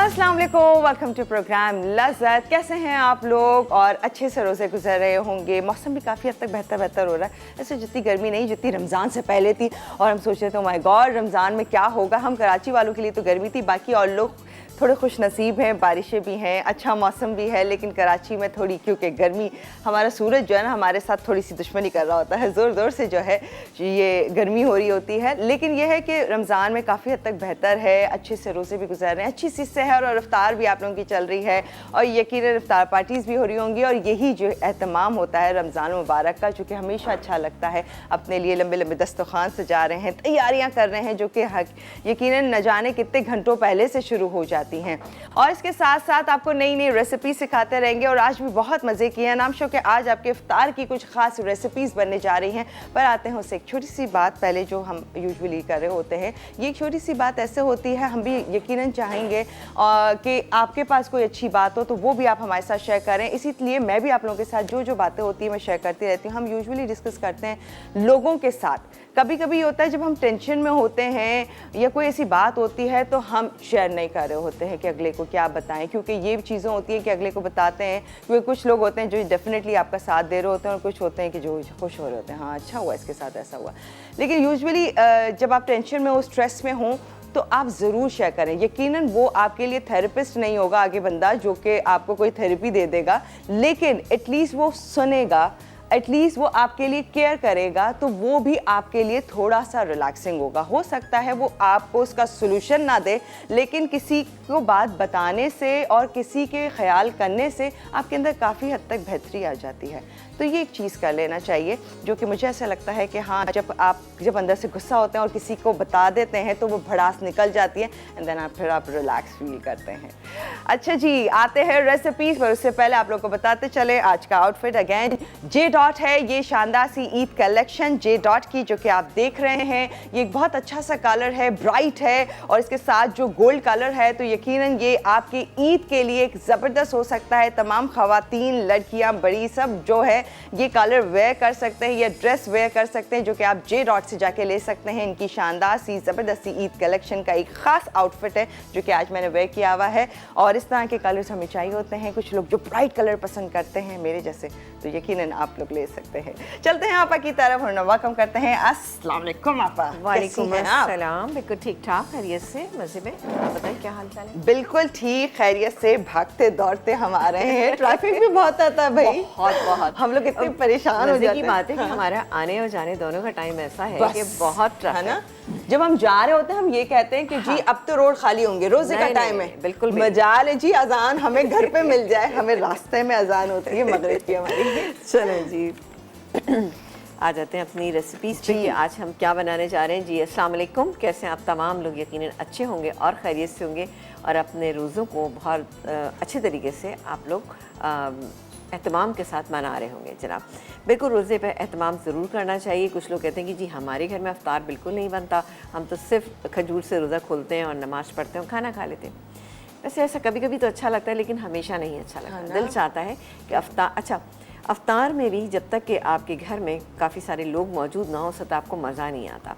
अस्सलाम वालेकुम, welcome to programme लज़्ज़त। कैसे हैं आप लोग? और अच्छे से रोज़े गुजर रहे होंगे। मौसम भी काफ़ी हद तक बेहतर हो रहा है। ऐसे जितनी गर्मी नहीं जितनी रमज़ान से पहले थी, और हम सोच रहे थे माय गॉड रमज़ान में क्या होगा। हम कराची वालों के लिए तो गर्मी थी, बाकी और लोग थोड़े खुश नसीब हैं, बारिशें भी हैं, अच्छा मौसम भी है। लेकिन कराची में थोड़ी क्योंकि गर्मी, हमारा सूरज जो है ना हमारे साथ थोड़ी सी दुश्मनी कर रहा होता है, ज़ोर ज़ोर से जो है ये गर्मी हो रही होती है। लेकिन यह है कि रमज़ान में काफ़ी हद तक बेहतर है, अच्छे से रोज़े भी गुजर रहे हैं, अच्छी सी सहर और इफ्तार भी आप लोगों की चल रही है, और यकीनन इफ्तार पार्टीज़ भी हो रही होंगी। और यही जो एहतमाम होता है रमज़ान मुबारक का, जो कि हमेशा अच्छा लगता है। अपने लिए लंबे लंबे दस्तरखान सजा रहे हैं, तैयारियाँ कर रहे हैं, जो कि यकीनन न जाने कितने घंटों पहले से शुरू हो जाती हैं। और इसके साथ साथ आपको नई नई रेसिपी सिखाते रहेंगे, और आज भी बहुत मज़े की है नाम शो के आज आपके इफ्तार की कुछ खास रेसिपीज़ बनने जा रही हैं। पर आते हैं उससे एक छोटी सी बात पहले, जो हम यूजुअली कर रहे होते हैं। ये एक छोटी सी बात ऐसे होती है, हम भी यकीनन चाहेंगे कि आपके पास कोई अच्छी बात हो तो वो भी आप हमारे साथ शेयर करें। इसीलिए मैं भी आप लोगों के साथ जो जो बातें होती हैं मैं शेयर करती रहती हूँ। हम यूजुअली डिस्कस करते हैं लोगों के साथ। कभी कभी होता है जब हम टेंशन में होते हैं या कोई ऐसी बात होती है तो हम शेयर नहीं कर रहे होते हैं कि अगले को क्या बताएं, क्योंकि ये चीज़ें होती हैं कि अगले को बताते हैं, क्योंकि कुछ लोग होते हैं जो डेफिनेटली आपका साथ दे रहे होते हैं, और कुछ होते हैं कि जो खुश हो रहे होते हैं, हाँ अच्छा हुआ इसके साथ ऐसा हुआ। लेकिन यूजुअली जब आप टेंशन में हो, स्ट्रेस में हो, तो आप ज़रूर शेयर करें। यकीनन वो आपके लिए थेरेपिस्ट नहीं होगा आगे बंदा जो कि आपको कोई थेरेपी दे देगा, लेकिन एटलीस्ट वो सुनेगा, एटलीस्ट वो आपके लिए केयर करेगा, तो वो भी आपके लिए थोड़ा सा रिलैक्सिंग होगा। हो सकता है वो आपको उसका सोल्यूशन ना दे, लेकिन किसी को बात बताने से और किसी के ख्याल करने से आपके अंदर काफ़ी हद तक बेहतरी आ जाती है। तो ये एक चीज़ कर लेना चाहिए, जो कि मुझे ऐसा लगता है कि हाँ, जब अंदर से गुस्सा होते हैं और किसी को बता देते हैं तो वो भड़ास निकल जाती है, एंड देन फिर आप रिलैक्स फील करते हैं। अच्छा जी, आते हैं रेसिपीज़ पर। उससे पहले आप लोग को बताते चले आज का आउटफिट अगेन जे डॉट है। ये शानदार सी ईद कलेक्शन जे डॉट की जो कि आप देख रहे हैं, ये एक बहुत अच्छा सा कलर है, ब्राइट है, और इसके साथ जो गोल्ड कलर है, तो यकीनन ये आपकी ईद के लिए एक ज़बरदस्त हो सकता है। तमाम ख़वातीन, लड़कियाँ, बड़ी, सब जो है ये कलर वेयर कर सकते हैं, ये ड्रेस वेयर कर सकते हैं, जो कि आप जे डॉट से जाके ले सकते हैं। इनकी शानदार सी ज़बरदस्त सी ईद कलेक्शन का एक ख़ास आउटफिट है जो कि आज मैंने वेयर किया हुआ है। और इस तरह के कलर्स हमें चाहिए होते हैं। कुछ लोग जो ब्राइट कलर पसंद करते हैं मेरे जैसे, तो यकीनन आप लोग ले सकते हैं। चलते हैं आपा की तरफ और वेलकम करते हैं। अस्सलाम वालेकुम आपा। वालेकुम अस्सलाम। बिल्कुल ठीक ठाक, खैरियत से, मज़े में। आप बताइए क्या हाल चाल है? बिल्कुल ठीक, खैरियत से, भागते दौड़ते हम आ रहे हैं। ट्रैफिक भी बहुत आता है भाई, बहुत हम लोग इतने परेशान हो जाते हैं। की बात है कि हमारा आने और जाने दोनों का टाइम ऐसा है कि बहुत है ना। जब हम जा रहे होते हैं हम ये कहते हैं कि जी अब तो रोड खाली होंगे, रोजे का टाइम है, बिल्कुल मजाल है जी अजान हमें घर पे मिल जाए, हमें रास्ते में अजान होती है मगरिब की हमारी। चलें जी आ जाते हैं अपनी रेसिपीज़ पे कि आज हम क्या बनाने जा रहे हैं। जी अस्सलाम वालेकुम, कैसे आप तमाम लोग? यकीनन अच्छे होंगे और खैरियत से होंगे, और अपने रोज़ों को बहुत अच्छे तरीके से आप लोग एहतमाम के साथ मना रहे होंगे। जनाब बिल्कुल रोज़े पे एहतमाम ज़रूर करना चाहिए। कुछ लोग कहते हैं कि जी हमारे घर में अफ्तार बिल्कुल नहीं बनता, हम तो सिर्फ खजूर से रोज़ा खोलते हैं और नमाज़ पढ़ते हैं और खाना खा लेते हैं। वैसे ऐसा कभी कभी तो अच्छा लगता है, लेकिन हमेशा नहीं अच्छा लगता। दिल चाहता है कि अफ्तार में भी जब तक कि आपके घर में काफ़ी सारे लोग मौजूद ना हो तो आपको मज़ा नहीं आता।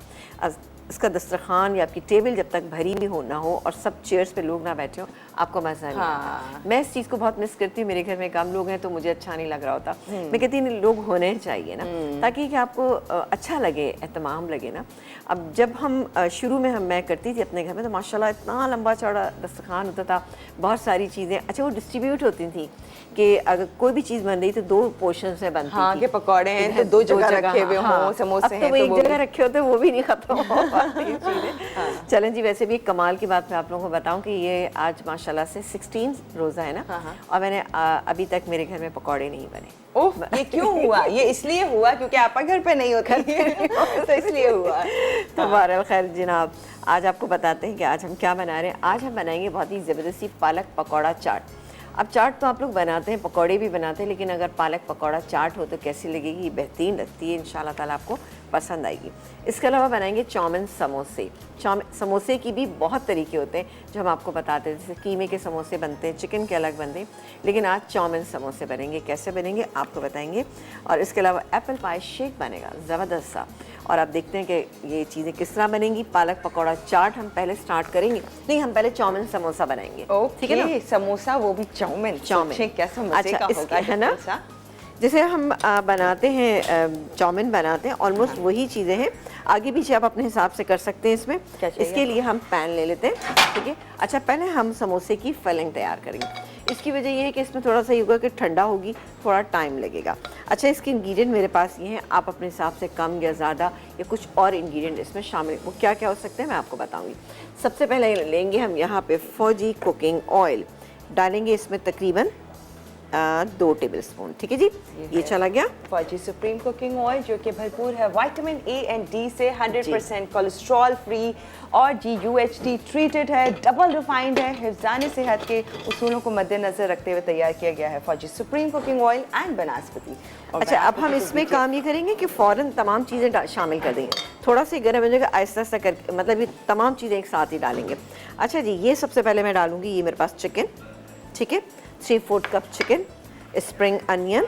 इसका दस्तरखान या आपकी टेबल जब तक भरी भी हो ना हो और सब चेयर्स पे लोग ना बैठे हो, आपको मज़ा नहीं आता। मैं इस चीज़ को बहुत मिस करती हूँ। मेरे घर में कम लोग हैं तो मुझे अच्छा नहीं लग रहा होता। मैं कहती हूँ लोग होने चाहिए ना, ताकि कि आपको अच्छा लगे, एहतमाम लगे ना। अब जब हम शुरू में मैं करती थी अपने घर में, तो माशाल्लाह इतना लंबा चौड़ा दस्तरखान होता था, बहुत सारी चीज़ें अच्छा वो डिस्ट्रीब्यूट होती थी कि अगर कोई भी चीज़ बन रही तो 2 पोर्शन में बनती हाँ, थी। पकौड़े हैं तो 2 जगह रखे हुए हों, समोसे हैं तो एक जगह रखे होते, वो भी नहीं खत्म हो पाती चीज़ें। चलें जी, वैसे भी एक कमाल की बात मैं आप लोगों को बताऊं कि ये आज माशाल्लाह से 16 रोज़ा है ना, और मैंने अभी तक मेरे घर में पकौड़े नहीं बने। ओह, ये क्यों हुआ? ये इसलिए हुआ क्योंकि आपका घर पे नहीं होता तो इसलिए हुआ। तो बहरहाल खैर जनाब, आज आपको बताते हैं कि आज हम क्या बना रहे हैं। आज हम बनाएंगे बहुत ही ज़बरदस्ती पालक पकौड़ा चाट। अब चाट तो आप लोग बनाते हैं, पकौड़े भी बनाते हैं, लेकिन अगर पालक पकौड़ा चाट हो तो कैसी लगेगी? बेहतरीन लगती है, इंशाल्लाह ताला आपको पसंद आएगी। इसके अलावा बनाएंगे चाउमीन समोसे। समोसे की भी बहुत तरीके होते हैं जो हम आपको बताते हैं, जैसे कीमे के समोसे बनते हैं, चिकन के अलग बनते हैं, लेकिन आज चाउमीन समोसे बनेंगे। कैसे बनेंगे आपको बताएंगे। और इसके अलावा एप्पल पाई शेक बनेगा ज़बरदस्त सा। और आप देखते हैं कि ये चीज़ें किस तरह बनेंगी। पालक पकौड़ा चाट हम पहले स्टार्ट करेंगे, नहीं हम पहले चाउमीन समोसा बनाएंगे। ठीक है ना, समोसा वो भी चाउमीन। चाउमीन कैसा मजे का होगा, है ना। जैसे हम बनाते हैं चाउमीन बनाते हैं, ऑलमोस्ट वही चीज़ें हैं, आगे पीछे आप अपने हिसाब से कर सकते हैं। इसमें इसके लिए हम पैन ले लेते हैं, ठीक है। अच्छा, पहले हम समोसे की फिलिंग तैयार करेंगे। इसकी वजह ये है कि इसमें थोड़ा सा ये होगा कि ठंडा होगी, थोड़ा टाइम लगेगा। अच्छा, इसके इंग्रेडिएंट मेरे पास ये हैं, आप अपने हिसाब से कम या ज़्यादा या कुछ और इंग्रेडिएंट इसमें शामिल, वो क्या क्या हो सकते हैं मैं आपको बताऊँगी। सबसे पहले लेंगे हम यहाँ पे फौजी कुकिंग ऑयल, डालेंगे इसमें तकरीबन 2 टेबल स्पून, ठीक है जी। ये चला गया फौजी सुप्रीम कुकिंग ऑयल, जो कि भरपूर है विटामिन ए एंड डी से, 100% कोलेस्ट्रॉल फ्री और जी UHT ट्रीटेड है, डबल रिफाइंड है। हिफ्ज़ान सेहत के उसूलों को मद्देनजर रखते हुए तैयार किया गया है फौजी सुप्रीम कुकिंग ऑयल एंड बनास्पति। अच्छा, अब हम इसमें काम ये करेंगे कि फ़ौरन तमाम चीज़ें शामिल कर देंगे, थोड़ा सा गर्म हो जाएगा, आहिस्ता आहिस्ता करके, मतलब ये तमाम चीज़ें एक साथ ही डालेंगे। अच्छा जी, ये सबसे पहले मैं डालूंगी, ये मेरे पास चिकन, ठीक है, 3/4 कप चिकन, स्प्रिंग अनियन,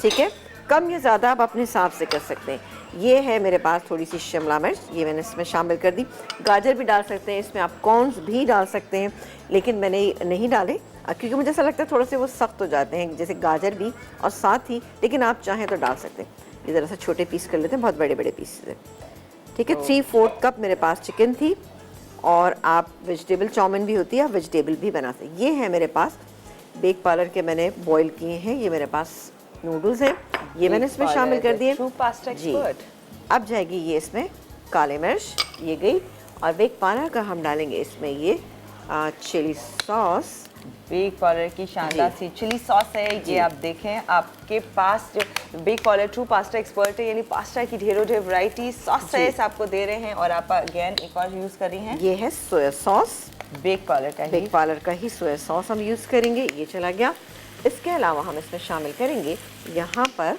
ठीक है, कम या ज़्यादा आप अपने हिसाब से कर सकते हैं। ये है मेरे पास थोड़ी सी शिमला मिर्च, ये मैंने इसमें शामिल कर दी। गाजर भी डाल सकते हैं, इसमें आप कॉर्न्स भी डाल सकते हैं, लेकिन मैंने नहीं डाले क्योंकि मुझे ऐसा लगता है थोड़े से वो सख्त हो जाते हैं, जैसे गाजर भी और साथ ही, लेकिन आप चाहें तो डाल सकते हैं। ये ज़रा सा छोटे पीस कर लेते हैं, बहुत बड़े बड़े पीस है, ठीक है। 3/4 कप मेरे पास चिकन थी, और आप वेजिटेबल चाउमीन भी होती है, आप वेजिटेबल भी बना सकते हैं। ये है मेरे पास बेक पार्लर के मैंने बॉईल किए हैं, ये मेरे पास नूडल्स हैं, ये मैंने इसमें शामिल कर दिए जी। अब जाएगी ये इसमें काली मिर्च, ये गई, और बेक पार्लर का हम डालेंगे इसमें ये चिली सॉस। बेक पार्लर की शानदार सी चिली सॉस है ये, आप देखें आपके पास जो Bake Parlor true pasta expert है, यानी पास्ता की ढेरों ढेर वैरायटी सॉसेस आपको दे रहे हैं, और आप अगेन एक और यूज़ कर रही हैं, ये है सोया सॉस, बेक पार्लर का ही सोया सॉस हम यूज़ करेंगे। ये चला गया। इसके अलावा हम इसमें शामिल करेंगे यहाँ पर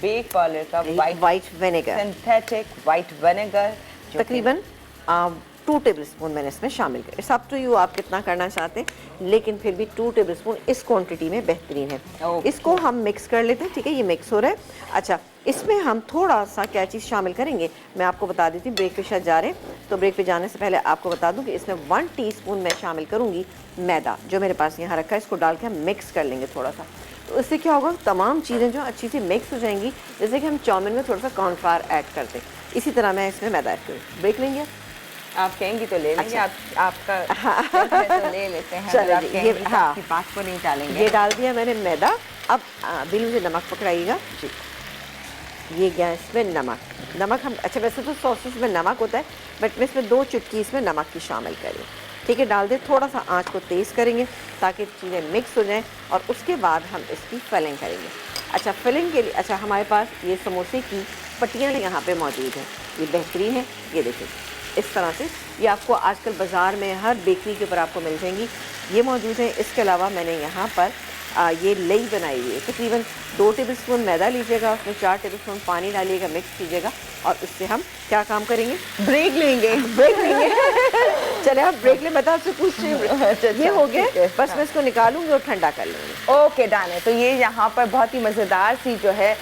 बेक पार्लर का white vinegar, synthetic white vinegar, तकरीबन 2 टेबल स्पून मैंने इसमें शामिल किया। इट्स अप टू यू, आप कितना करना चाहते हैं, लेकिन फिर भी 2 टेबल स्पून इस क्वांटिटी में बेहतरीन है। इसको हम मिक्स कर लेते हैं, ठीक है, ये मिक्स हो रहा है। अच्छा, इसमें हम थोड़ा सा क्या चीज़ शामिल करेंगे, मैं आपको बता देती हूँ, ब्रेक पे शायद जा रहे हैं, तो ब्रेक पे जाने से पहले आपको बता दूँ कि इसमें 1 टीस्पून मैं शामिल करूँगी मैदा, जो मेरे पास यहाँ रखा है, इसको डाल के हम मिक्स कर लेंगे थोड़ा सा। तो इससे क्या होगा, तमाम चीज़ें जो अच्छी सी मिक्स हो जाएंगी, जैसे कि हम चाउमीन में थोड़ा सा कॉर्नफ्लावर ऐड करते हैं, इसी तरह मैं इसमें मैदा ऐड करूँ। ब्रेक लेंगे, आप कहेंगी तो ले लेंगे। अच्छा। आपका तो ले लेते हैं, चलो आप जी, कहेंगी ये तो आपकी बात को नहीं टालेंगे। ये डाल दिया मैंने मैदा। अब बिल मुझे नमक पकड़ाइएगा जी, ये गैस में नमक हम, अच्छा वैसे तो सॉसेस में नमक होता है, बट मैं इसमें 2 चुटकी इसमें नमक की शामिल करें, ठीक है, डाल दे। थोड़ा सा आंच को तेज़ करेंगे ताकि चीज़ें मिक्स हो जाएं, और उसके बाद हम इसकी फिलिंग करेंगे। अच्छा, फिलिंग के लिए, अच्छा हमारे पास ये समोसे की पट्टियाँ यहाँ पे मौजूद हैं, ये बेहतरीन है, ये देखिए इस तरह से, ये आपको आजकल बाज़ार में हर बेकरी के ऊपर आपको मिल जाएंगी, ये मौजूद है। इसके अलावा मैंने यहाँ पर ये लई बनाई हुई है, तकरीबन 2 टेबल स्पून मैदा लीजिएगा, उसमें 4 टेबल स्पून पानी डालिएगा, मिक्स कीजिएगा, और उससे हम क्या काम करेंगे, ब्रेक लेंगे। चले आप ब्रेक ले, बता आपसे पूछ रही हूँ। ये हो गया, बस मैं इसको निकालूंगी और ठंडा कर लूँगी। ओके डन है। तो ये यहाँ पर बहुत ही मज़ेदार सी जो है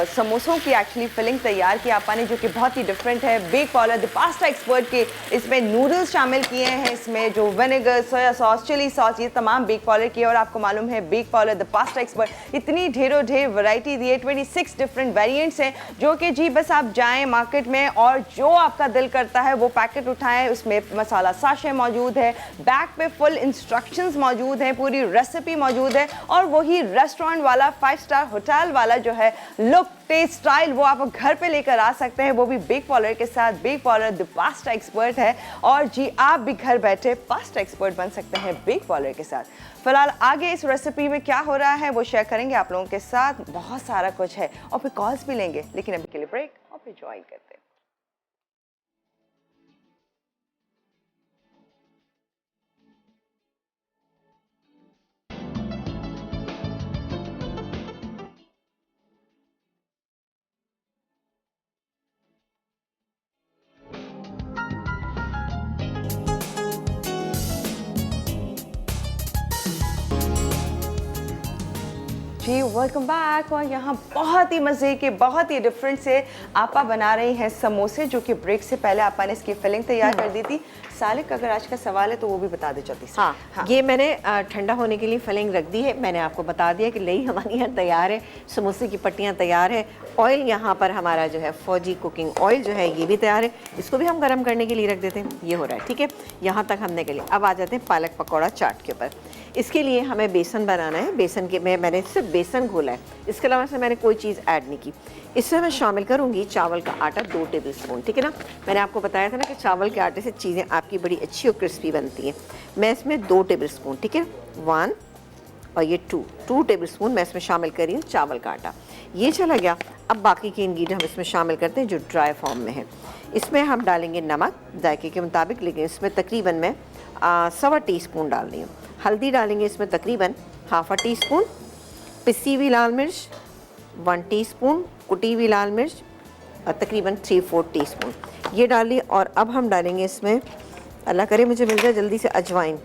समोसों की एक्चुअली फिलिंग तैयार की आपा ने, जो कि बहुत ही डिफरेंट है। Bake Parlor the pasta expert के इसमें नूडल्स शामिल किए हैं, इसमें जो vinegar, soya sauce, chilli sauce, ये तमाम बेक पार्लर की है। और आपको मालूम है Bake Parlor the pasta expert इतनी ढेरों ढेर वैरायटी दी है, 26 डिफरेंट वेरिएंट्स हैं, जो कि जी बस आप जाएं मार्केट में और जो आपका दिल करता है वो पैकेट उठाएं। उसमें मसाला साशे मौजूद है, बैग पे फुल इंस्ट्रक्शंस मौजूद हैं, पूरी रेसिपी मौजूद है, और वही रेस्टोरेंट वाला 5 स्टार होटल वाला जो है लुक, टेस्ट, स्टाइल वो आप घर पे लेकर आ सकते हैं, वो भी बेक पार्लर के साथ। Bake Parlor the pasta expert है, और जी आप भी घर बैठे पास्ता एक्सपर्ट बन सकते हैं बेक पार्लर के साथ। फिलहाल आगे इस रेसिपी में क्या हो रहा है वो शेयर करेंगे आप लोगों के साथ, बहुत सारा कुछ है, और फिर कॉल्स भी लेंगे, लेकिन अभी के लिए ब्रेक और फिर ज्वाइन करते हैं। जी वेलकम बैक। और यहाँ बहुत ही मज़े के, बहुत ही डिफरेंट से आपा बना रही हैं समोसे, जो कि ब्रेक से पहले आपा ने इसकी फिलिंग तैयार कर दी थी। सालिक, अगर आज का सवाल है तो वो भी बता दे जल्दी से। हाँ, ये मैंने ठंडा होने के लिए फिलिंग रख दी है। मैंने आपको बता दिया कि लई हमारी यहाँ तैयार है, समोसे की पट्टियाँ तैयार है, ऑयल यहाँ पर हमारा जो है फौजी कुकिंग ऑयल जो है ये भी तैयार है। इसको भी हम गर्म करने के लिए रख देते हैं। ये हो रहा है, ठीक है, यहाँ तक हमने कर लिया। अब आ जाते हैं पालक पकौड़ा चाट के ऊपर। इसके लिए हमें बेसन बनाना है। बेसन के मैंने सिर्फ बेसन घोला है, इसके अलावा से मैंने कोई चीज़ ऐड नहीं की। इसमें मैं शामिल करूँगी चावल का आटा 2 टेबल स्पून, ठीक है ना। मैंने आपको बताया था ना कि चावल के आटे से चीज़ें आपकी बड़ी अच्छी और क्रिस्पी बनती हैं। मैं इसमें 2 टेबल स्पून, ठीक है, 1 और ये 2 टेबल स्पून मैं इसमें शामिल कर रही हूँ चावल का आटा। ये चला गया। अब बाकी के इंग्रेडिएंट हम इसमें शामिल करते हैं जो ड्राई फॉर्म में है। इसमें हम डालेंगे नमक जायके के मुताबिक, लेकिन इसमें तकरीबन मैं 1.25 टीस्पून डाल रही हूँ। हल्दी डालेंगे इसमें तकरीबन 1/2 टीस्पून। पिसी हुई लाल मिर्च 1 टीस्पून। कुटी हुई लाल मिर्च तकरीबन 3/4 टीस्पून ये डाली। और अब हम डालेंगे इसमें, अल्लाह करे मुझे मिल जाए जल्दी से, अजवाइन।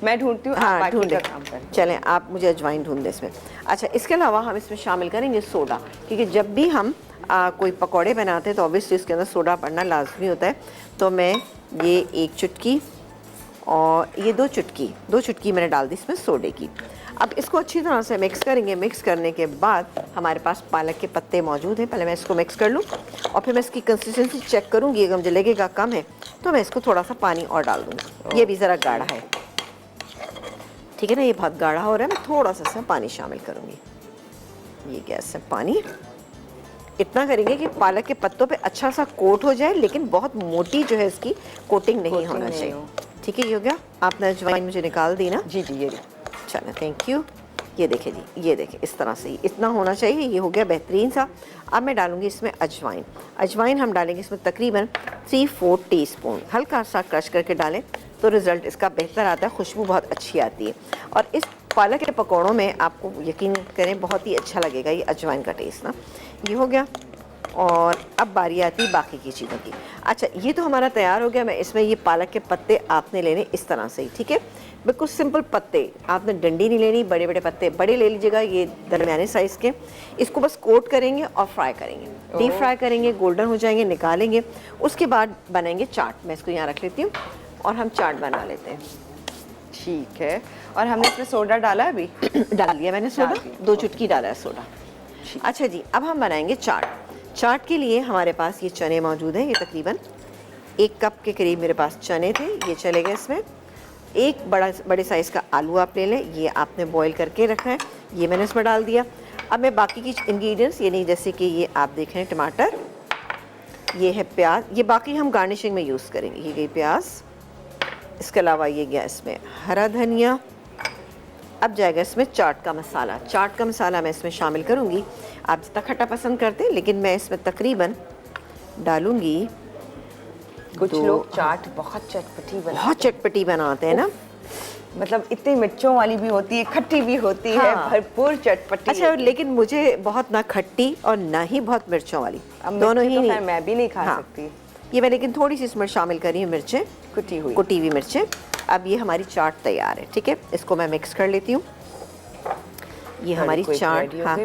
मैं ढूंढती हूँ, हाँ ढूंढ का काम करें। चलें, आप मुझे अजवाइन ढूंढ दें इसमें। अच्छा, इसके अलावा हम इसमें शामिल करेंगे सोडा, क्योंकि जब भी हम कोई पकौड़े बनाते हैं तो ऑब्वियसली इसके अंदर सोडा पड़ना लाजमी होता है। तो मैं ये 1 चुटकी और ये 2 चुटकी मैंने डाल दी इसमें सोडे की। अब इसको अच्छी तरह से मिक्स करेंगे। मिक्स करने के बाद हमारे पास पालक के पत्ते मौजूद हैं। पहले मैं इसको मिक्स कर लूँ और फिर मैं इसकी कंसिस्टेंसी चेक करूँगी। अगर मुझे लगेगा कम है तो मैं इसको थोड़ा सा पानी और डाल दूँगी। ये भी ज़रा गाढ़ा है, ठीक है ना, ये बहुत गाढ़ा हो रहा है। मैं थोड़ा सा इसमें पानी शामिल करूँगी। ये गैस है पानी, इतना करेंगे कि पालक के पत्तों पे अच्छा सा कोट हो जाए, लेकिन बहुत मोटी जो है इसकी कोटिंग नहीं होना चाहिए। ठीक है, ये हो गया। आपने अजवाइन मुझे निकाल दी ना? जी ये चलो, थैंक यू। ये देखें जी, ये देखें, इस तरह से इतना होना चाहिए। ये हो गया बेहतरीन सा। अब मैं डालूंगी इसमें अजवाइन हम डालेंगे इसमें तकरीबन 3/4 टीस्पून। हल्का सा क्रश करके डालें तो रिज़ल्ट इसका बेहतर आता है, खुशबू बहुत अच्छी आती है। और इस पालक के पकौड़ों में आपको यकीन करें बहुत ही अच्छा लगेगा ये अजवाइन का टेस्ट ना। ये हो गया। और अब बारी आती है बाकी की चीज़ों की। अच्छा, ये तो हमारा तैयार हो गया। मैं इसमें ये पालक के पत्ते आपने लेने इस तरह से ही, ठीक है, बिल्कुल सिंपल पत्ते। आपने डंडी नहीं लेनी, बड़े बड़े पत्ते बड़े ले लीजिएगा, ये दरमियाने साइज़ के। इसको बस कोट करेंगे और फ्राई करेंगे, डीप फ्राई करेंगे, गोल्डन हो जाएंगे, निकालेंगे। उसके बाद बनाएंगे चाट। मैं इसको यहाँ रख लेती हूँ और हम चाट बना लेते हैं। ठीक है। और हमने इसमें सोडा डाला है अभी? डाल दिया मैंने सोडा, 2 चुटकी डाला है सोडा। अच्छा जी, अब हम बनाएंगे चाट के लिए हमारे पास ये चने मौजूद हैं। ये तकरीबन 1 कप के करीब मेरे पास चने थे, ये चले गए इसमें। एक बड़े साइज़ का आलू आप ले लें, ये आपने बॉईल करके रखा है, ये मैंने इसमें डाल दिया। अब मैं बाकी की इंग्रेडिएंट्स, ये नहीं, जैसे कि ये आप देख रहे हैं टमाटर, ये है प्याज, ये बाकी हम गार्निशिंग में यूज़ करेंगे। ये गई प्याज, इसके अलावा ये गया इसमें हरा धनिया। अब जाएगा इसमें चाट का मसाला मैं इसमें शामिल करूँगी। आप जितना खट्टा पसंद करते हैं, लेकिन मैं इसमें तकरीबन डालूँगी, कुछ लोग चाट बहुत चटपटी बनाते हैं ना, मतलब इतनी मिर्चों वाली भी होती है, खट्टी भी होती है, भरपूर चटपटी। अच्छा, लेकिन मुझे बहुत ना खट्टी और ना ही बहुत मिर्चों वाली, दोनों ही नहीं। मैं भी नहीं खा सकती ये मैं, लेकिन थोड़ी सी इसमें शामिल करी है मिर्चें, कुटी हुई मिर्चें। अब ये हमारी चाट तैयार है, ठीक है, इसको मैं मिक्स कर लेती हूँ। ये हमारी चाट, हाँ,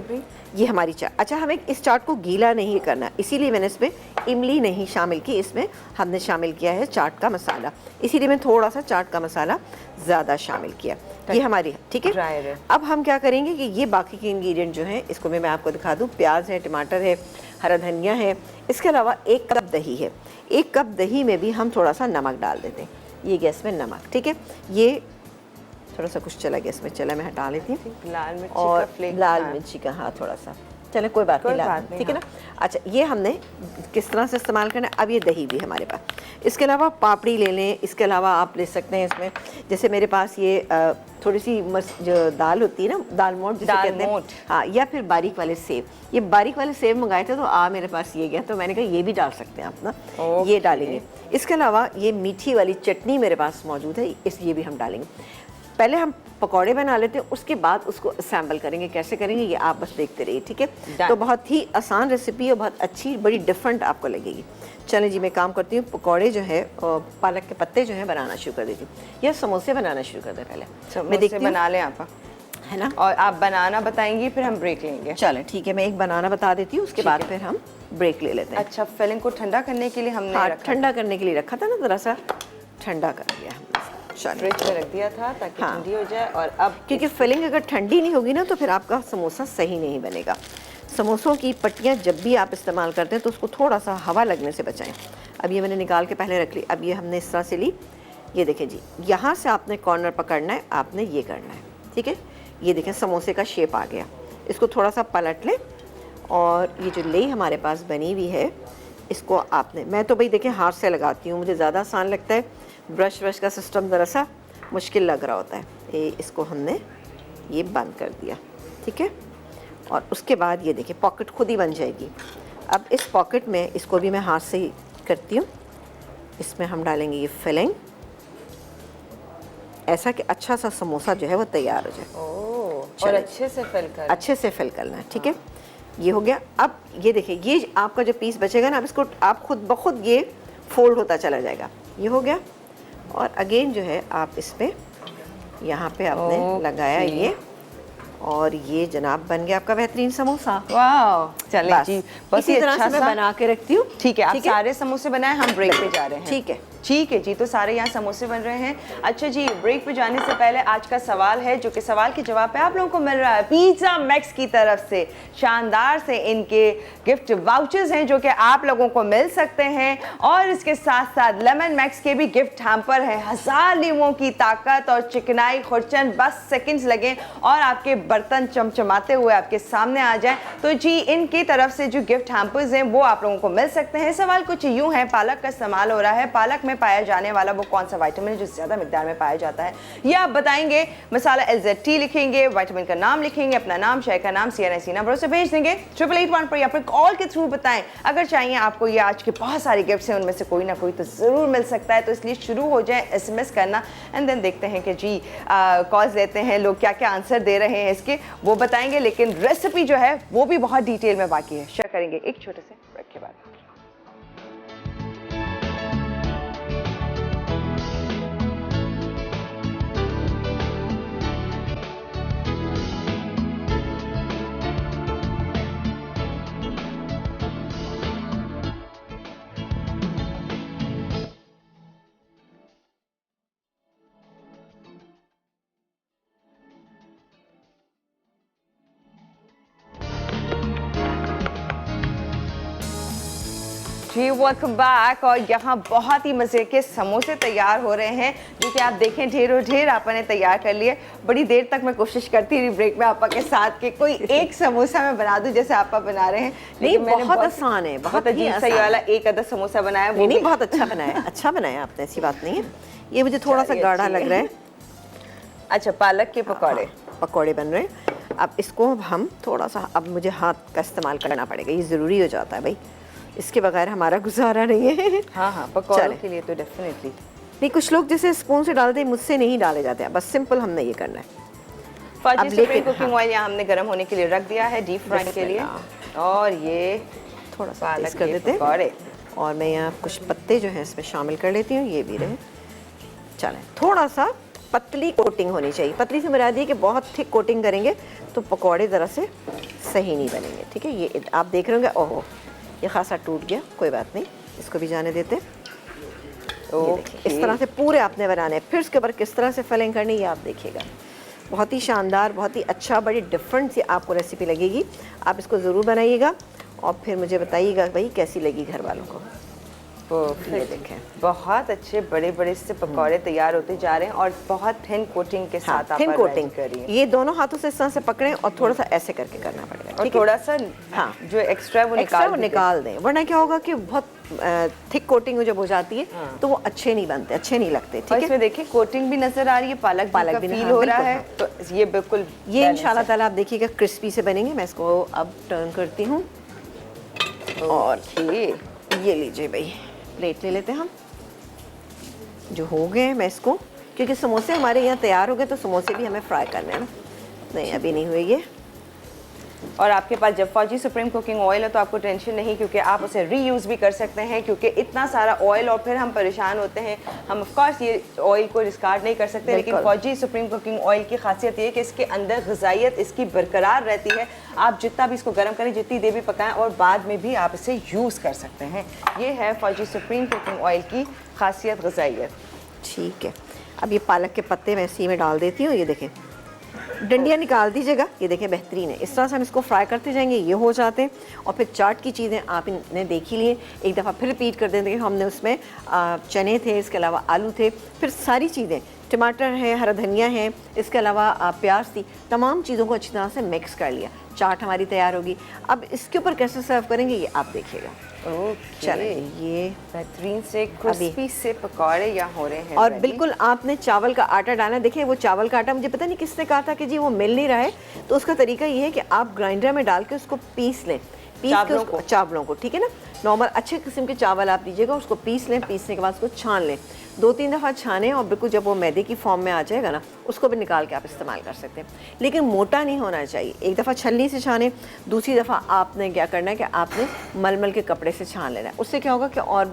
ये हमारी चाट। अच्छा, हमें इस चाट को गीला नहीं करना, इसीलिए मैंने इसमें इमली नहीं शामिल की, इसमें हमने शामिल किया है चाट का मसाला, इसीलिए मैं थोड़ा सा चाट का मसाला ज़्यादा शामिल किया। ये हमारी, ठीक है। अब हम क्या करेंगे कि ये बाकी के इंग्रेडिएंट जो हैं इसको मैं आपको दिखा दूँ। प्याज है, टमाटर है, हरा धनिया है, इसके अलावा 1 कप दही है। 1 कप दही में भी हम थोड़ा सा नमक डाल देते हैं। ये गैस में नमक, ठीक है, ये थोड़ा सा कुछ चला गैस में, चला मैं हटा लेती हूँ। लाल मिर्ची का, हाँ, थोड़ा सा, चले कोई बात नहीं, ठीक है ना। अच्छा, ये हमने किस तरह से इस्तेमाल करना है। अब ये दही भी हमारे पास, इसके अलावा पापड़ी ले लें, इसके अलावा आप ले सकते हैं इसमें, जैसे मेरे पास ये थोड़ी सी जो दाल होती है ना, दाल मोठ जिसे कहते हैं, हाँ, या फिर बारीक वाले सेब। ये बारीक वाले सेब मंगाए थे तो मेरे पास ये गया, तो मैंने कहा ये भी डाल सकते हैं आप ना, ये डालेंगे। इसके अलावा ये मीठी वाली चटनी मेरे पास मौजूद है, ये भी हम डालेंगे। पहले हम पकौड़े बना लेते हैं, उसके बाद उसको असेंबल करेंगे। कैसे करेंगे ये आप बस देखते रहिए, ठीक है। तो बहुत ही आसान रेसिपी है, बहुत अच्छी, बड़ी डिफरेंट आपको लगेगी। चलें जी, मैं काम करती हूँ। पकौड़े जो है, पालक के पत्ते जो हैं बनाना शुरू कर देती हूँ, या समोसे बनाना शुरू कर दें। पहले मैं देखती बना लें आप, है ना। और आप बनाना बताएंगी, फिर हम ब्रेक लेंगे। चलें ठीक है, मैं एक बनाना बता देती हूँ, उसके ठीक बाद है। फिर हम ब्रेक ले लेते हैं। अच्छा, फिलिंग को ठंडा करने के लिए हमने हाँ, रखा ठंडा करने के लिए रखा था ना, ज़रा सा ठंडा कर दिया हमने। चलिए, फ्रिज में रख दिया था ताकि हाँ। ठंडी हो जाए। और अब क्योंकि फिलिंग अगर ठंडी नहीं होगी ना तो फिर आपका समोसा सही नहीं बनेगा। समोसों की पट्टियाँ जब भी आप इस्तेमाल करते हैं तो उसको थोड़ा सा हवा लगने से बचाएं। अब ये मैंने निकाल के पहले रख ली। अब ये हमने इस तरह से ली, ये देखें जी, यहाँ से आपने कॉर्नर पकड़ना है, आपने ये करना है, ठीक है। ये देखें समोसे का शेप आ गया। इसको थोड़ा सा पलट लें और ये जो लेई हमारे पास बनी हुई है इसको आपने, मैं तो भाई देखें हाथ से लगाती हूँ, मुझे ज़्यादा आसान लगता है। ब्रश का सिस्टम ज़रा सा मुश्किल लग रहा होता है। इसको हमने ये बंद कर दिया, ठीक है। और उसके बाद ये देखिए पॉकेट खुद ही बन जाएगी। अब इस पॉकेट में इसको भी मैं हाथ से ही करती हूँ। इसमें हम डालेंगे ये फिलिंग, ऐसा कि अच्छा सा समोसा जो है वो तैयार हो जाए। और अच्छे से फिल कर, अच्छे से फिल करना है, ठीक है। ये हो गया। अब ये देखिए, ये आपका जो पीस बचेगा ना, अब इसको आप खुद ब खुद ये फोल्ड होता चला जाएगा। ये हो गया। और अगेन जो है आप इस पर यहाँ पे आपने लगाया ये, और ये जनाब बन गया आपका बेहतरीन समोसा। वाह, चलें जी, बस इसी तरह से मैं बना के रखती हूँ। ठीक है, आप सारे समोसे बनाए, हम ब्रेक पे जा रहे हैं। ठीक है, ठीक है जी, तो सारे यहाँ समोसे बन रहे हैं। अच्छा जी, ब्रेक पे जाने से पहले आज का सवाल है, जो कि सवाल के जवाब पे आप लोगों को मिल रहा है पिज़्ज़ा मैक्स की तरफ से शानदार से इनके गिफ्ट वाउचर्स हैं जो कि आप लोगों को मिल सकते हैं। और इसके साथ साथ लेमन मैक्स के भी गिफ्ट हैम्पर है। 1000 लीमों की ताकत और चिकनाई खुरचन, बस सेकंड्स लगे और आपके बर्तन चमचमाते हुए आपके सामने आ जाए। तो जी, इनकी तरफ से जो गिफ्ट हैम्पर्स हैं वो आप लोगों को मिल सकते हैं। सवाल कुछ यूँ है, पालक का इस्तेमाल हो रहा है, पालक में पाया जाने वाला वो कौन सा विटामिन है जो ज़्यादा मिकदार में पाया जाता है, ये आप बताएंगे। मसाला LZT लिखेंगे, विटामिन का नाम लिखेंगे, अपना नाम, शहर का नाम, CNIC नंबर से भेज देंगे 8881 पर, या फिर कॉल के थ्रू बताएं। अगर चाहिए आपको ये आज के बहुत सारे गिफ्ट्स हैं, उनमें से कोई ना कोई तो ज़रूर मिल सकता है। तो इसलिए शुरू हो जाए SMS करना, एंड देन देखते हैं कि जी कॉल्स लेते हैं लोग क्या क्या आंसर दे रहे हैं इसके, वो बताएंगे। लेकिन रेसिपी जो है वो भी बहुत डिटेल में बाकी है, शेयर करेंगे एक छोटे से ब्रेक के बाद। जी, वेलकम बैक। और यहाँ बहुत ही मज़े के समोसे तैयार हो रहे हैं, जो कि आप देखें ढेरों ढेर आपने तैयार कर लिए। बड़ी देर तक मैं कोशिश करती रही ब्रेक में आपा के साथ कि कोई एक समोसा मैं बना दूं जैसे आपा बना रहे हैं। नहीं, बहुत आसान है, बहुत अजीब सा ये वाला एक आधा समोसा बनाया। नहीं, बहुत अच्छा बनाया, अच्छा बनाया आपने, ऐसी बात नहीं है। ये मुझे थोड़ा सा गाढ़ा लग रहा है। अच्छा, पालक के पकौड़े, पकौड़े बन रहे हैं। अब इसको हम थोड़ा सा, अब मुझे हाथ का इस्तेमाल करना पड़ेगा, ये ज़रूरी हो जाता है भाई, इसके बगैर हमारा गुजारा नहीं है। हाँ, पकौड़ों के लिए तो डेफिनेटली नहीं। कुछ लोग जैसे स्पून से डालते हैं, मुझसे नहीं डाले जाते हैं, बस सिंपल हमने ये करना है। अब लेकिन कुकिंग ऑयल यहाँ हमने गर्म होने के लिए रख दिया है डीप फ्राइंग के लिए। और ये थोड़ा सा तेज कर देते हैं, और मैं यहाँ कुछ पत्ते जो हैं इसमें शामिल कर लेती हूँ। ये भी रहे। चलें, थोड़ा सा पतली कोटिंग होनी चाहिए। पतली से मुराद ये कि बहुत थिक कोटिंग करेंगे तो पकौड़े ज़रा से सही नहीं बनेंगे, ठीक है। ये आप देख रहे होंगे, ओहो ये खासा टूट गया, कोई बात नहीं, इसको भी जाने देते। इस तरह से पूरे आपने बनाने हैं। फिर उसके ऊपर किस तरह से फिलिंग करनी है आप देखिएगा। बहुत ही शानदार, बहुत ही अच्छा, बड़ी डिफरेंट सी आपको रेसिपी लगेगी। आप इसको ज़रूर बनाइएगा और फिर मुझे बताइएगा भाई कैसी लगी घर वालों को। ये देखें, बहुत अच्छे बड़े बड़े से पकौड़े तैयार होते जा रहे हैं और बहुत थिन कोटिंग के साथ। हाँ, थिन कोटिंग करिए। ये दोनों हाथों से इस तरह से पकड़ें और थोड़ा सा ऐसे करके करना पड़ेगा, और थोड़ा सा हाँ जो एक्स्ट्रा वो निकाल दें, वरना क्या होगा कि बहुत थिक कोटिंग जब हो जाती है तो वो अच्छे नहीं बनते, अच्छे नहीं लगते, ठीक है। इसमें देखिए कोटिंग भी नजर आ रही है, पालक का फील हो रहा है, तो ये बिल्कुल, ये इंशाल्लाह ताला आप देखिएगा क्रिस्पी से बनेंगे। मैं इसको अब टर्न करती हूँ और ये लीजिए भाई, प्लेट ले लेते हैं हम। जो हो गए, मैं इसको, क्योंकि समोसे हमारे यहाँ तैयार हो गए तो समोसे भी हमें फ्राई करने हैं ना। नहीं, अभी नहीं हुए ये। और आपके पास जब फौजी सुप्रीम कुकिंग ऑयल है तो आपको टेंशन नहीं, क्योंकि आप उसे रीयूज़ भी कर सकते हैं, क्योंकि इतना सारा ऑयल और फिर हम परेशान होते हैं। हम ऑफ कोर्स ये ऑयल को डिस्कार्ड नहीं कर सकते, लेकिन फौजी सुप्रीम कुकिंग ऑयल की खासियत ये है कि इसके अंदर ग़िज़ाइयत इसकी बरकरार रहती है। आप जितना भी इसको गर्म करें, जितनी देर भी पकाएं, और बाद में भी आप इसे यूज़ कर सकते हैं। ये है फौजी सुप्रीम कुकिंग ऑयल की खासियत, ग़िज़ाइयत। ठीक है, अब ये पालक के पत्ते मैं इसी में डाल देती हूँ। ये देखें, डंडियाँ निकाल दीजिएगा। ये देखें बेहतरीन है। इस तरह से हम इसको फ्राई करते जाएंगे, ये हो जाते हैं। और फिर चाट की चीज़ें आप इन्हें देख ही लिए, एक दफ़ा फिर रिपीट कर देंगे। हमने उसमें चने थे, इसके अलावा आलू थे, फिर सारी चीज़ें, टमाटर है, हरा धनिया है, इसके अलावा प्याज थी, तमाम चीज़ों को अच्छी तरह से मिक्स कर लिया। चाट हमारी तैयार होगी। अब इसके ऊपर कैसे सर्व करेंगे ये आप देखिएगा। चले, ये बेहतरीन से क्रिस्पी से पकौड़े यहाँ हो रहे हैं। और बिल्कुल आपने चावल का आटा डालना। देखिए वो चावल का आटा, मुझे पता नहीं किसने कहा था कि जी वो मिल नहीं रहा है, तो उसका तरीका ये है कि आप ग्राइंडर में डाल के उसको पीस लें, चावलों को, ठीक है ना। नॉर्मल अच्छे किस्म के चावल आप लीजिएगा, उसको पीस लें, पीसने के बाद उसको छान लें, 2-3 दफ़ा छानें, और बिल्कुल जब वो मैदे की फॉर्म में आ जाएगा ना, उसको भी निकाल के आप इस्तेमाल कर सकते हैं। लेकिन मोटा नहीं होना चाहिए। एक दफ़ा छलनी से छानें, दूसरी दफ़ा आपने क्या करना है कि आपने मलमल के कपड़े से छान लेना है। उससे क्या होगा कि और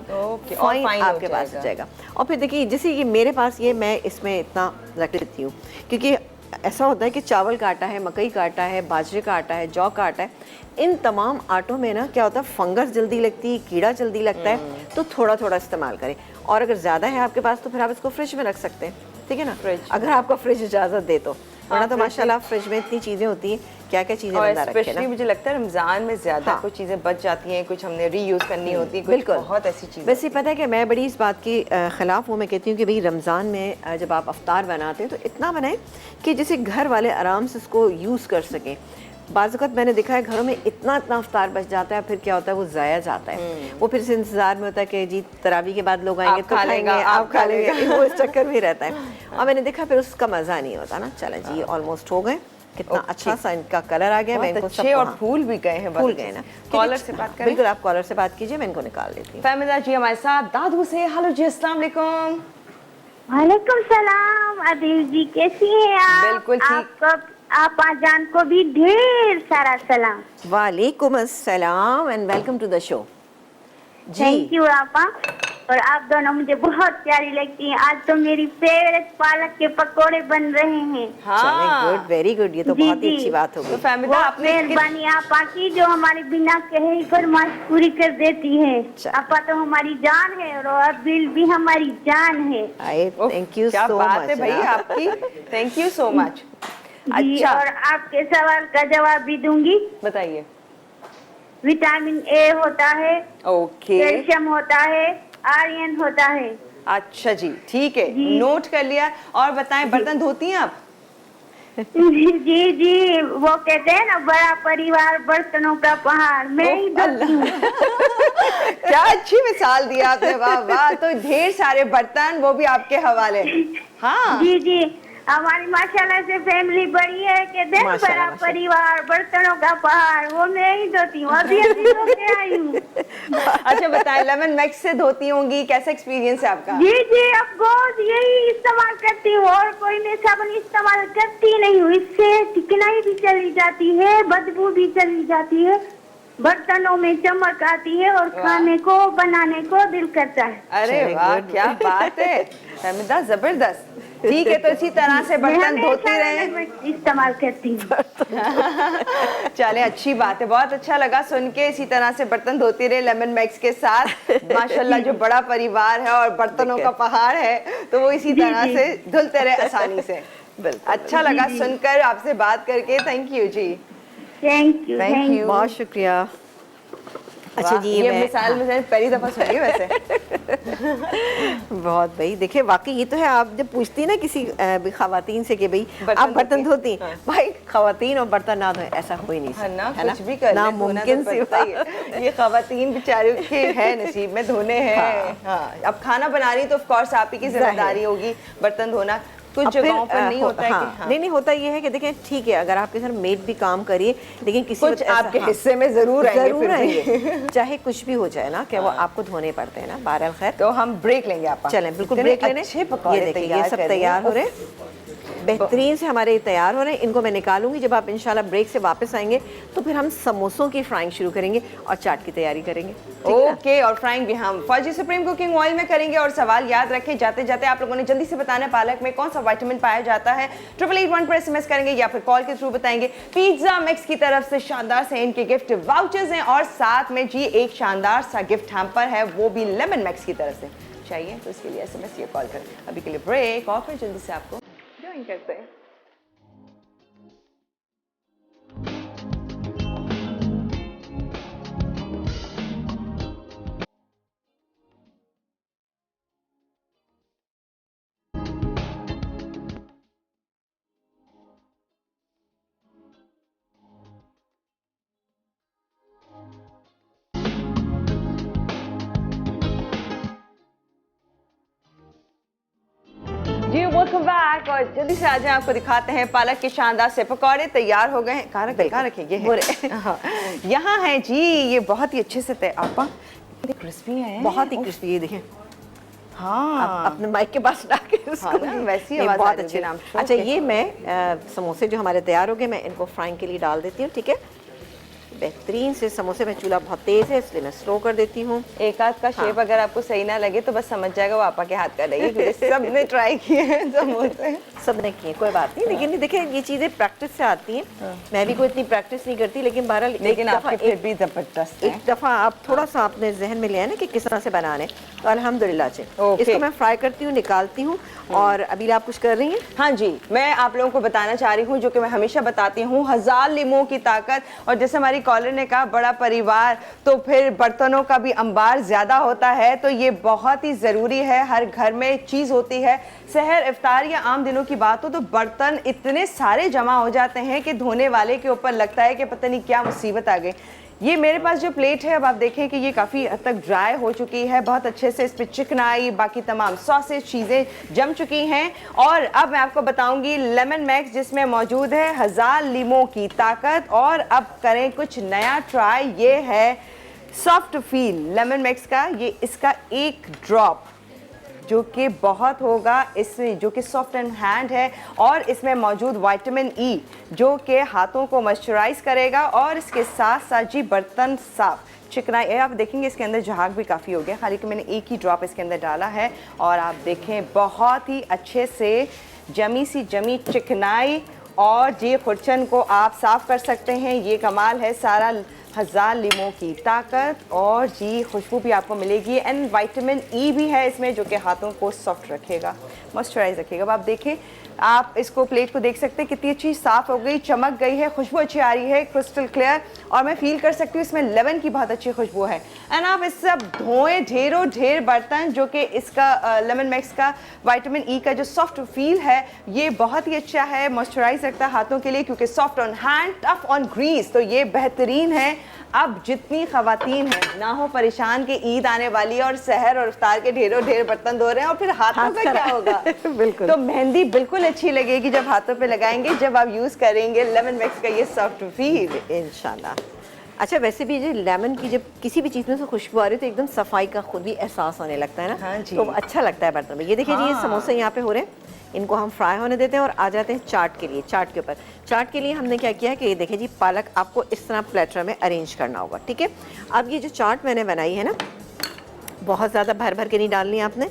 फाइन आपके पास आ जाएगा। और फिर देखिए, जैसे ये मेरे पास, ये मैं इसमें इतना रख लेती हूँ, क्योंकि ऐसा होता है कि चावल का आटा है, मकई का आटा है, बाजरे का आटा है, जौ का आटा है, इन तमाम आटों में ना क्या होता है, फंगस जल्दी लगती है, कीड़ा जल्दी लगता है, तो थोड़ा थोड़ा इस्तेमाल करें। और अगर ज़्यादा है आपके पास तो फिर आप इसको फ्रिज में रख सकते हैं, ठीक है ना, अगर आपका फ्रिज इजाज़त दे तो। वरना तो माशाल्लाह फ्रिज में इतनी चीज़ें होती हैं, क्या क्या चीज़ें बंदा रखे ना। मुझे लगता है रमज़ान में ज़्यादा कुछ चीज़ें बच जाती हैं, कुछ हमने रीयूज़ करनी होती है, बिल्कुल बहुत ऐसी चीज़ें। वैसे पता है कि मैं बड़ी इस बात के ख़िलाफ़ हूँ। मैं कहती हूँ कि भाई रमज़ान में जब आप अफ्तार बनाते हैं तो इतना बनाएं कि जैसे घर वाले आराम से इसको यूज़ कर सकें। बाज़ वक़्त मैंने देखा है घरों में इतना अफ्तार बच जाता है, फिर क्या होता है वो ज़ाया जाता है। वो फिर से इंतज़ार में होता है कि जी तरावी के बाद लोग आएंगे तो खाएंगे, आप खा लेंगे, वो इस चक्कर में रहता है। और मैंने देखा फिर उसका मज़ा नहीं होता ना। चलें जी, ऑलमोस्ट हो गए। कितना अच्छा सा इनका कलर आ गया। मैं इनको अच्छे और फूल भी गए हैं, फूल गए ना। कॉलर से बात करें। बिल्कुल, आप कॉलर से बात कीजिए, मैं इनको निकाल लेती हूँ। फहमिदा जी हमारे साथ दादू से। हेलो जी, अस्सलाम वालेकुम। वालेकुम सलाम। आदिल जी कैसी हैं आप? बिल्कुल ठीक। आप जान को भी ढेर सारा सलाम। वालेकुम अस्सलाम and welcome to the show. Thank you आपा। और आप दोनों मुझे बहुत प्यारी लगती हैं। आज तो मेरी फेवरेट पालक के पकोड़े बन रहे हैं। हाँ, गुड, वेरी गुड। ये तो बहुत ही अच्छी बात हो गई। तो फहमिदा आपने मेहरबानी आपा की जो हमारी बिना कहे ही फरमाइश पूरी कर देती है। आपा तो हमारी जान है और बिल भी हमारी जान है। थैंक यू क्या सो बात मच है भाई आपकी। Thank you so much. अच्छा, और आपके सवाल का जवाब भी दूंगी। बताइए। विटामिन ए होता है, ओके, कैल्शियम होता है, आयरन होता है। अच्छा जी, ठीक है, नोट कर लिया। और बताएं, बर्तन धोती हैं आप? जी जी, वो कहते हैं ना, बड़ा परिवार बर्तनों का पहाड़, मैं ही धोती हूँ। क्या अच्छी मिसाल दी आपने, वाह वाह। तो ढेर सारे बर्तन, वो भी आपके हवाले। हाँ जी जी, हमारी माशाल्लाह से फैमिली बड़ी है, कहते हैं बड़ा परिवार बर्तनों का पहाड़, वो मैं ही धोती हूँ। अभी धो के आई हूँ। अच्छा बताएं, लेमन मैक्स से धोती होंगी, कैसा एक्सपीरियंस है आपका? जी जी, अब गोद यही इस्तेमाल करती हूँ, और कोई मैं साबुन इस्तेमाल करती नहीं हूँ। इससे चिकनाई भी चली जाती है, बदबू भी चली जाती है, बर्तनों में चमक आती है, और खाने को बनाने को दिल करता है। अरे वाह, क्या बात है फहमिदा, जबरदस्त। ठीक है, तो इसी तरह से बर्तन धोती रहे, इस्तेमाल करती हूँ। चले, अच्छी बात है, बहुत अच्छा लगा सुन के। इसी तरह से बर्तन धोती रहे लेमन मैक्स के साथ। माशाल्लाह, जो बड़ा परिवार है और बर्तनों का पहाड़ है, तो वो इसी तरह से धुलते रहे आसानी से। अच्छा लगा सुनकर, आपसे बात करके। थैंक यू जी। थैंक यू, थैंक यू, बहुत शुक्रिया। अच्छा जी, ये मिसाल में पहली दफा सुनी वैसे। बहुत भाई, देखिए वाकई ये तो है। आप जब पूछती ना किसी खवातीन से कि भाई आप बर्तन धोती, भाई खवातीन और बर्तन ना धोए, ऐसा हो ही नहीं सकता, है ना, कुछ भी कर ना मुमकिन सी ये खवातीन बेचारी के है नसीब में धोने हैं। हाँ, अब खाना बना रही तो ऑफ कोर्स आप ही की जिम्मेदारी होगी बर्तन धोना। कुछ जगहों पर नहीं होता है कि नहीं होता। ये है कि देखें, ठीक है, अगर आपके घर मेड भी काम करिए, लेकिन किसी कुछ आपके हिस्से में जरूर आएंगे, चाहे कुछ भी हो जाए ना, क्या वो आपको धोने पड़ते हैं ना। बहरहाल खैर, तो हम ब्रेक लेंगे। आप चलें, बिल्कुल ब्रेक लेने। ये देखिए, ये सब तैयार हो रहे। बेहतरीन से हमारे तैयार हो रहे हैं। इनको मैं निकालूंगी। जब आप इंशाल्लाह ब्रेक से वापस आएंगे तो फिर हम समोसों की फ्राइंग शुरू करेंगे और चाट की तैयारी करेंगे। ओके, और फ्राइंग भी हम फौजी सुप्रीम कुकिंग ऑयल में करेंगे। और सवाल याद रखें, जाते जाते आप लोगों ने जल्दी से बताना है पालक में कौन सा विटामिन पाया जाता है। 8881 पर SMS करेंगे या फिर कॉल के थ्रू बताएंगे। पिज्जा मैक्स की तरफ से शानदार से इनके गिफ्ट वाउचर्स हैं और साथ में जी एक शानदार सा गिफ्ट हैम्पर है, वो भी लेमन मैक्स की तरफ से। चाहिए तो इसके लिए SMS या कॉल करें। अभी के लिए ब्रेक और फिर जल्दी से आपको ज्वाइन करते हैं। जी वेलकम बैक। और जल्दी से आज आपको दिखाते हैं पालक के शानदार से पकौड़े तैयार हो गए हैं। कहाँ रखेंगे यहाँ है जी, ये बहुत ही अच्छे से आपा क्रिस्पी है, बहुत ही क्रिस्पी। ये देखें, हाँ अपने माइक के पास डाल के हाँ ना, वैसी आवाज बहुत आ रही अच्छे नाम। अच्छा, ये मैं समोसे जो हमारे तैयार हो गए, मैं इनको फ्राइंग के लिए डाल देती हूँ। ठीक है, बेहतरीन से समोसे में चूल्हा बहुत तेज है इसलिए मैं स्लो कर देती हूँ। एक आध का शेप अगर आपको सही ना लगे तो बस समझ जाएगा वो आपा के हाथ का नहीं है, क्योंकि सबने ट्राई किए हैं समोसे। सबने किए, कोई बात नहीं। लेकिन देखिए ये चीज़ें प्रैक्टिस से आती हैं। मैं भी कोई इतनी प्रैक्टिस नहीं करती, लेकिन बहरहाल लेकिन आपके फिर भी जबरदस्त है। एक दफ़ा आप थोड़ा सा अपने जहन में ले आए ना कि किस तरह से बनाने, तो अल्हम्दुलिल्लाह से इसको मैं फ्राई करती हूँ, निकालती हूँ। और अभी आप कुछ कर रही हैं? हाँ जी, मैं आप लोगों को बताना चाह रही हूँ, जो कि मैं हमेशा बताती हूँ, 1000 लीमों की ताकत। और जैसे हमारी कॉलर ने कहा, बड़ा परिवार तो फिर बर्तनों का भी अंबार ज्यादा होता है, तो ये बहुत ही जरूरी है। हर घर में एक चीज होती है, सहर इफ्तार या आम दिनों की बात हो तो बर्तन इतने सारे जमा हो जाते हैं कि धोने वाले के ऊपर लगता है कि पता नहीं क्या मुसीबत आ गई। ये मेरे पास जो प्लेट है, अब आप देखें कि ये काफ़ी हद तक ड्राई हो चुकी है, बहुत अच्छे से इस पर चिकनाई, बाकी तमाम सॉसेज चीज़ें जम चुकी हैं। और अब मैं आपको बताऊंगी लेमन मैक्स, जिसमें मौजूद है 1000 लीमों की ताकत। और अब करें कुछ नया ट्राई, ये है सॉफ्ट फील लेमन मैक्स का। ये इसका एक ड्रॉप जो कि बहुत होगा इसमें, जो कि सॉफ्ट एंड हैंड है, और इसमें मौजूद विटामिन ई जो कि हाथों को मॉइस्चराइज करेगा। और इसके साथ साथ जी बर्तन साफ चिकनाई, आप देखेंगे इसके अंदर झाग भी काफ़ी हो गया, खाली कि मैंने एक ही ड्रॉप इसके अंदर डाला है। और आप देखें बहुत ही अच्छे से जमी सी जमी चिकनाई, और जी खुरचन को आप साफ़ कर सकते हैं। ये कमाल है सारा 1000 लीमों की ताकत, और जी खुशबू भी आपको मिलेगी। एंड विटामिन ई भी है इसमें, जो कि हाथों को सॉफ्ट रखेगा, मॉइस्चराइज रखेगा। अब आप देखें, आप इसको प्लेट को देख सकते हैं कितनी अच्छी साफ़ हो गई, चमक गई है, खुशबू अच्छी आ रही है, क्रिस्टल क्लियर। और मैं फील कर सकती हूँ इसमें लेमन की बहुत अच्छी खुशबू है। एंड आप इस सब धोएं ढेरों ढेर बर्तन, जो कि इसका लेमन मैक्स का विटामिन ई का जो सॉफ्ट फील है, ये बहुत ही अच्छा है, मॉइस्चराइज रखता है हाथों के लिए, क्योंकि soft on hand tough on grease, तो ये बेहतरीन है। अब जितनी खवातीन हैं ना हो परेशान कि ईद आने वाली है और सहर और इफ्तार के ढेरों ढेर बर्तन धो रहे हैं, और फिर हाथों का क्या होगा। बिल्कुल, तो मेहंदी बिल्कुल अच्छी लगेगी जब हाथों पे लगाएंगे, जब आप यूज़ करेंगे लेमन मैक्स का ये सॉफ्ट फील इंशाल्लाह। अच्छा, वैसे भी जो लेमन की जब किसी भी चीज़ में से खुशबू आ रही है तो एकदम सफाई का खुद भी एहसास होने लगता है ना। हाँ जी, तो अच्छा लगता है बर्तन में। ये देखिए जी, ये समोसे यहाँ पे हो रहे हैं, इनको हम फ्राई होने देते हैं और आ जाते हैं चाट के लिए। चाट के ऊपर, चाट के लिए हमने क्या किया है कि ये देखिए जी, पालक आपको इस तरह प्लेटर में अरेंज करना होगा। ठीक है, अब ये जो चाट मैंने बनाई है ना, बहुत ज़्यादा भर भर के नहीं डालनी आपने,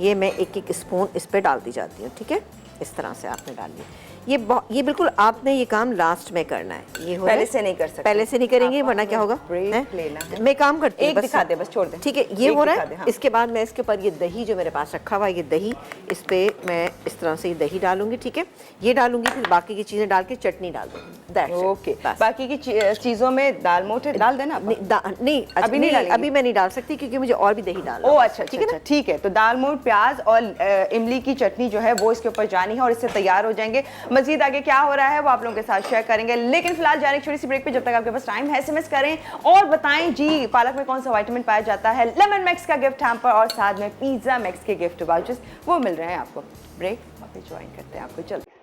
ये मैं एक एक स्पून इस पर डालती जाती हूँ। ठीक है, इस तरह से आपने डालनी। ये बिल्कुल आपने ये काम लास्ट में करना है। ये हो पहले से नहीं कर सकते, पहले से नहीं करेंगे वरना क्या होगा। मैं काम करती हूँ, एक दिखा दे, बस छोड़ दे। ठीक है, ये हो रहा है। इसके बाद मैं इसके ऊपर ये दही जो मेरे पास रखा हुआ है, ये दही, इस पे मैं इस तरह से ये दही डालूंगी। ठीक है, ये डालूंगी, फिर बाकी की चीज़ें डाल के चटनी डाल दूँगी। ओके, बाकी की चीज़ों में दाल मोटे डाल देना। नहीं, अभी नहीं, अभी मैं नहीं डाल सकती क्योंकि मुझे और भी दही डालना। ओह अच्छा, ठीक है ना, ठीक है। तो दाल मोट, प्याज और इमली की चटनी जो है वो इसके ऊपर जानी है और इससे तैयार हो जाएंगे। मजीद आगे क्या हो रहा है वो आप लोगों के साथ शेयर करेंगे, लेकिन फिलहाल जाने एक छोटी सी ब्रेक पे। जब तक आपके पास टाइम है, SMS करें और बताएं जी पालक में कौन सा विटामिन पाया जाता है। लेमन मैक्स का गिफ्ट हैम्पर और साथ में पिज्जा मैक्स के गिफ्ट वाउचर्स वो मिल रहे हैं आपको। ब्रेक वापस ज्वाइन करते हैं आपको, चलते।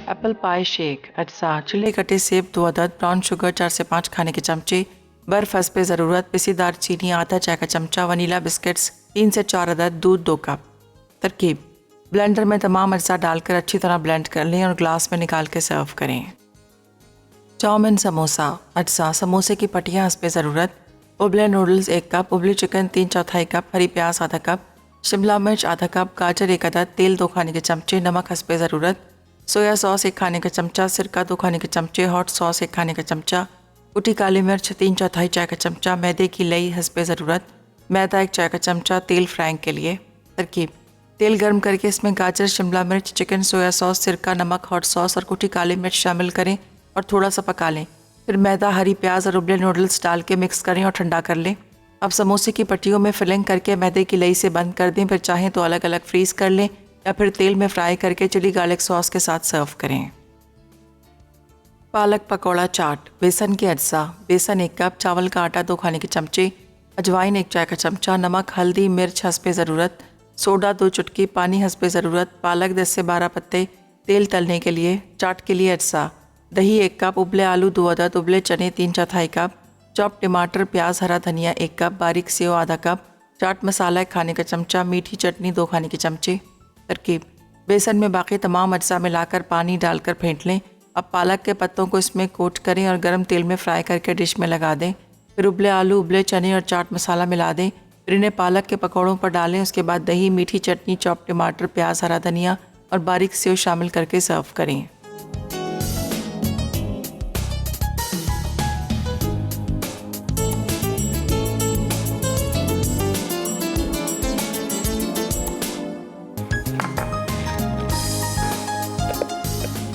एप्पल पाई शेक अज्जा छिले कटे सेब 2 अदद, ब्राउन शुगर 4 से 5 खाने के चमचे, बर्फ हस्ब ज़रूरत, पिसी दालचीनी आधा चाय का चमचा, वनीला बिस्किट्स 3 से 4 अदद, दूध 2 कप। तरकीब: ब्लेंडर में तमाम अज्जा डालकर अच्छी तरह ब्लेंड कर लें और ग्लास में निकाल के सर्व करें। चाउमीन समोसा अज्जा: समोसे की पट्टियाँ हस्ब ज़रूरत, उबले नूडल्स 1 कप, उबली चिकन 3/4 कप, हरी प्याज आधा कप, शिमला मिर्च आधा कप, गाजर 1 अदद, तेल 2 खाने के चमचे, नमक हस्ब ज़रूरत, सोया सॉस 1 खाने का चमचा, सिरका 2 खाने के चमचे, हॉट सॉस 1 खाने का चमचा, कुटी काली मिर्च 3/4 चाय का चमचा, मैदे की लई हस्ब ज़रूरत, मैदा 1 चाय का चमचा, तेल फ्राइंग के लिए। तरकीब: तेल गर्म करके इसमें गाजर, शिमला मिर्च, चिकन, सोया सॉस, सिरका, नमक, हॉट सॉस और कुटी काली मिर्च शामिल करें और थोड़ा सा पका लें। फिर मैदा, हरी प्याज और उबले नूडल्स डाल के मिक्स करें और ठंडा कर लें। अब समोसे की पट्टियों में फिलिंग करके मैदे की लई से बंद कर दें। फिर चाहें तो अलग अलग फ्रीज़ कर लें या फिर तेल में फ्राई करके चिली गार्लिक सॉस के साथ सर्व करें। पालक पकौड़ा चाट बेसन के अज्जा: बेसन 1 कप, चावल का आटा 2 खाने के चमचे, अजवाइन 1 चाय का चमचा, नमक, हल्दी, मिर्च हस्ब ज़रूरत, सोडा 2 चुटकी, पानी हस्ब ज़रूरत, पालक 10 से 12 पत्ते, तेल तलने के लिए। चाट के लिए अज्जा: दही 1 कप, उबले आलू 2 अदद, उबले चने 3/4 कप, चॉप टमाटर, प्याज, हरा धनिया 1 कप, बारीक सेव आधा कप, चाट मसाला 1 खाने का चमचा, मीठी चटनी 2 खाने के चमचे। तरकीब: बेसन में बाकी तमाम अज्जा मिलाकर पानी डालकर फेंट लें। अब पालक के पत्तों को इसमें कोट करें और गर्म तेल में फ्राई करके डिश में लगा दें। फिर उबले आलू, उबले चने और चाट मसाला मिला दें। फिर इन्हें पालक के पकौड़ों पर डालें। उसके बाद दही, मीठी चटनी, चॉप टमाटर, प्याज, हरा धनिया और बारीक सेव शामिल करके सर्व करें।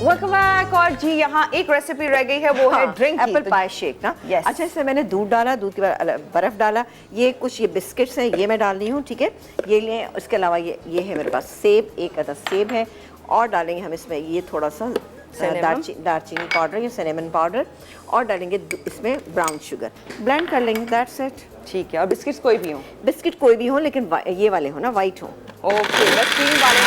Welcome back. और जी यहाँ एक रेसिपी रह गई है, वो है ड्रिंक एप्पल पाई शेक ना। Yes. अच्छा, इसमें मैंने दूध डाला, दूध के बाद बर्फ़ डाला, ये कुछ ये बिस्किट्स हैं, ये मैं डाल रही हूँ, ठीक है। ये लें, उसके अलावा ये है मेरे पास सेब, 1 अदद सेब है, और डालेंगे हम इसमें ये थोड़ा सा दालचीनी पाउडर या सिनेमन पाउडर, और डालेंगे इसमें ब्राउन शुगर, ब्लेंड कर लेंगे, दैट्स इट। ठीक है। और बिस्किट्स कोई भी हो? बिस्किट कोई भी हो, लेकिन ये वाले हो ना, वाइट हो। ओके, बस 3 वाले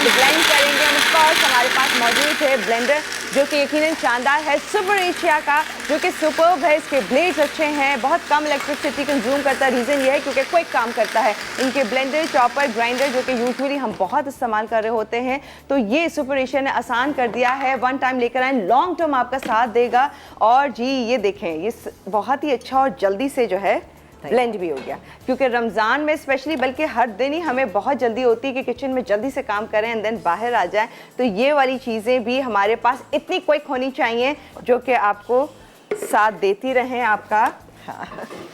ब्लेंड करेंगे। और ऑफ कोर्स हमारे पास मौजूद है ब्लेंडर, जो कि यकीनन शानदार है, सुपर एशिया का, जो कि सुपर्ब है। इसके ब्लेड्स अच्छे हैं, बहुत कम इलेक्ट्रिसिटी कंज्यूम करता है। रीज़न ये है क्योंकि क्विक काम करता है। इनके ब्लेंडर, चॉपर, ग्राइंडर, जो कि यूजुअली हम बहुत इस्तेमाल कर रहे होते हैं, तो ये सुपर एशिया ने आसान कर दिया है। 1 टाइम लेकर आए, लॉन्ग टर्म आपका साथ देगा। और जी ये देखें, ये बहुत ही अच्छा और जल्दी से जो है ब्लेंड भी हो गया, क्योंकि रमज़ान में स्पेशली, बल्कि हर दिन ही हमें बहुत जल्दी होती है कि किचन में जल्दी से काम करें एंड देन बाहर आ जाएं। तो ये वाली चीज़ें भी हमारे पास इतनी क्विक होनी चाहिए, जो कि आपको साथ देती रहें आपका,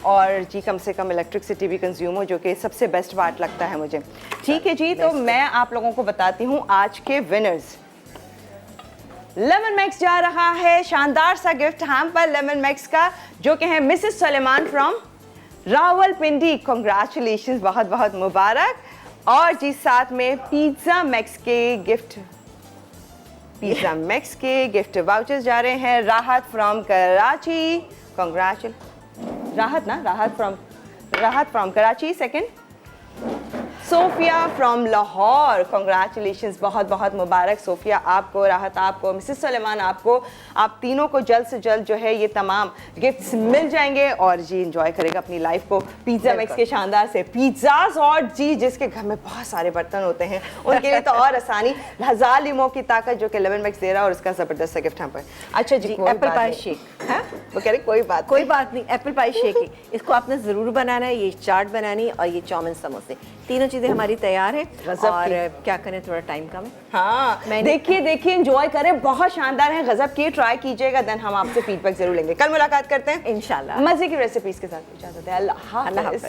और जी कम से कम इलेक्ट्रिसिटी भी कंज्यूम हो, जो कि सबसे बेस्ट पार्ट लगता है मुझे। ठीक है जी, तो मैं आप लोगों को बताती हूँ आज के विनर्स। लेमन मैक्स जा रहा है शानदार सा गिफ्ट हैम्पर लेमन मैक्स का, जो कि है Mrs Suleman from Rawalpindi. Congratulations, बहुत बहुत मुबारक। और जी साथ में पिज़्ज़ा मैक्स के गिफ्ट वाउचर्स जा रहे हैं। Rahat from Karachi, Rahat from Karachi. Second Sofia from Lahore, congratulations, बहुत बहुत मुबारक सोफिया आपको, राहत आपको, मिसेस सलेमान आपको। आप तीनों को जल्द से जल्द जो है ये तमाम गिफ्ट्स मिल जाएंगे और जी इंजॉय करेगा अपनी लाइफ को पिज़्ज़ा मैक्स के शानदार से पिज़्ज़ाज। और जी जिसके घर में बहुत सारे बर्तन होते हैं उनके लिए तो और आसानी, 1000 लीमों की ताकत जो कि लेमन मैक्स दे रहा है, और उसका ज़बरदस्त सा गिफ्ट पर। अच्छा जी, एप्पल पाई शेक है, वो कह रहे कोई बात नहीं, एप्पल पाई शेक इसको आपने ज़रूर बनाना है। ये चाट बनानी और ये चाउमीन समोसे, तीनों चीज़ें हमारी तैयार है। और क्या करें, थोड़ा टाइम कम है। हाँ, देखिए एंजॉय करें, बहुत शानदार है, गजब की, ट्राई कीजिएगा, देन हम आपसे फीडबैक जरूर लेंगे। कल मुलाकात करते हैं इंशाल्लाह मजे की रेसिपीज के साथ। इजाजत है, अल्लाह हाफ़िज़।